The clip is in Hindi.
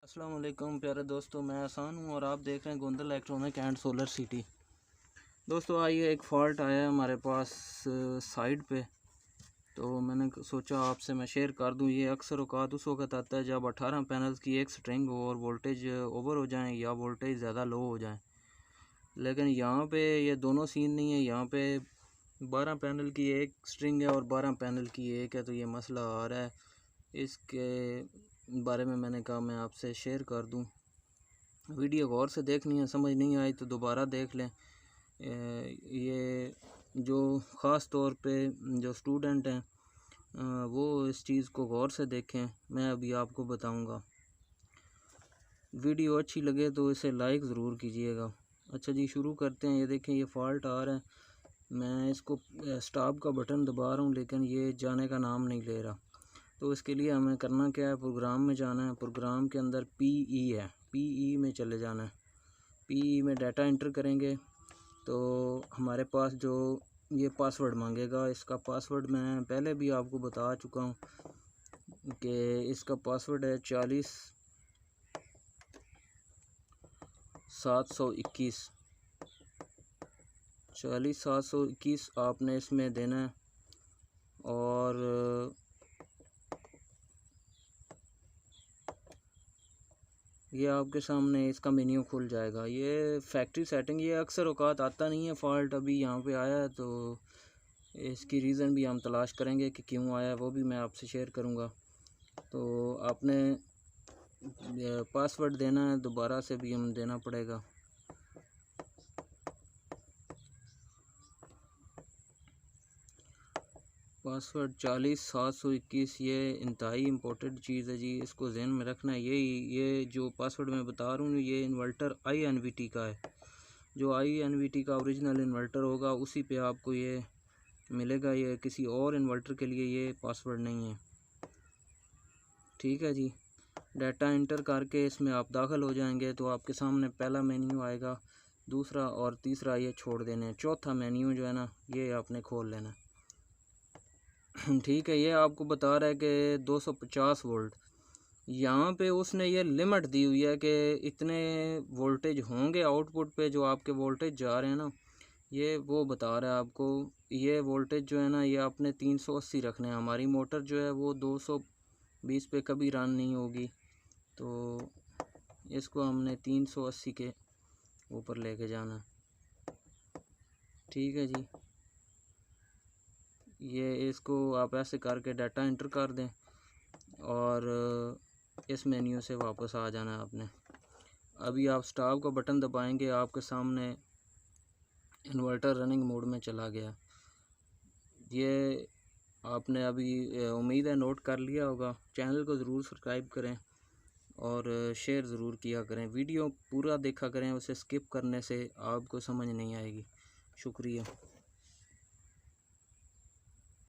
अस्सलाम वालेकुम प्यारे दोस्तों, मैं आसान हूँ और आप देख रहे हैं Gondal electronic and solar city. दोस्तों आइए, एक फ़ॉल्ट आया है हमारे पास साइड पे, तो मैंने सोचा आपसे मैं शेयर कर दूँ। ये अक्सर औकात उस वक्त आता है जब 18 पैनल्स की एक स्ट्रिंग हो और वोल्टेज ओवर हो जाए या वोल्टेज ज़्यादा लो हो जाए। लेकिन यहाँ पे ये दोनों सीन नहीं है। यहाँ पे 12 पैनल की एक स्ट्रिंग है और 12 पैनल की एक है, तो ये मसला आ रहा है। इसके बारे में मैंने कहा मैं आपसे शेयर कर दूं। वीडियो गौर से देखनी है, समझ नहीं आई तो दोबारा देख लें। ये जो ख़ास तौर पे जो स्टूडेंट हैं वो इस चीज़ को गौर से देखें। मैं अभी आपको बताऊंगा। वीडियो अच्छी लगे तो इसे लाइक ज़रूर कीजिएगा। अच्छा जी, शुरू करते हैं। ये देखें, ये फ़ॉल्ट आ रहा है। मैं इसको स्टॉप का बटन दबा रहा हूँ लेकिन ये जाने का नाम नहीं ले रहा। तो इसके लिए हमें करना क्या है, प्रोग्राम में जाना है। प्रोग्राम के अंदर PE है, PE में चले जाना है। PE में डाटा एंटर करेंगे तो हमारे पास जो ये पासवर्ड मांगेगा, इसका पासवर्ड मैं पहले भी आपको बता चुका हूँ कि इसका पासवर्ड है 40721। 40721 आपने इसमें देना है और ये आपके सामने इसका मेन्यू खुल जाएगा। ये फैक्ट्री सेटिंग, ये अक्सर औकात आता नहीं है फ़ॉल्ट, अभी यहाँ पे आया है तो इसकी रीज़न भी हम तलाश करेंगे कि क्यों आया है, वो भी मैं आपसे शेयर करूँगा। तो आपने पासवर्ड देना है, दोबारा से भी हम देना पड़ेगा। पासवर्ड 40721, ये इंतहाई इम्पोर्टेंट चीज़ है जी, इसको ज़हन में रखना है। ये जो पासवर्ड मैं बता रहा हूँ ये इन्वर्टर INVT का है। जो INVT का ओरिजिनल इन्वर्टर होगा उसी पे आपको ये मिलेगा। ये किसी और इन्वर्टर के लिए ये पासवर्ड नहीं है, ठीक है जी। डाटा एंटर करके इसमें आप दाखिल हो जाएंगे तो आपके सामने पहला मेन्यू आएगा, दूसरा और तीसरा ये छोड़ देने हैं। चौथा मेन्यू जो है ना, ये आपने खोल लेना ठीक है। ये आपको बता रहा है कि 250 वोल्ट। यहाँ पे उसने ये लिमिट दी हुई है कि इतने वोल्टेज होंगे आउटपुट पे, जो आपके वोल्टेज जा रहे हैं ना, ये वो बता रहा है आपको। ये वोल्टेज जो है ना, ये आपने 380 रखने हैं। हमारी मोटर जो है वो 220 पे कभी रन नहीं होगी, तो इसको हमने 380 के ऊपर लेके जाना, ठीक है जी। ये इसको आप ऐसे करके डाटा एंटर कर दें और इस मेन्यू से वापस आ जाना है आपने। अभी आप स्टॉप का बटन दबाएंगे, आपके सामने इन्वर्टर रनिंग मोड में चला गया। ये आपने अभी उम्मीद है नोट कर लिया होगा। चैनल को ज़रूर सब्सक्राइब करें और शेयर ज़रूर किया करें। वीडियो पूरा देखा करें, उसे स्किप करने से आपको समझ नहीं आएगी। शुक्रिया।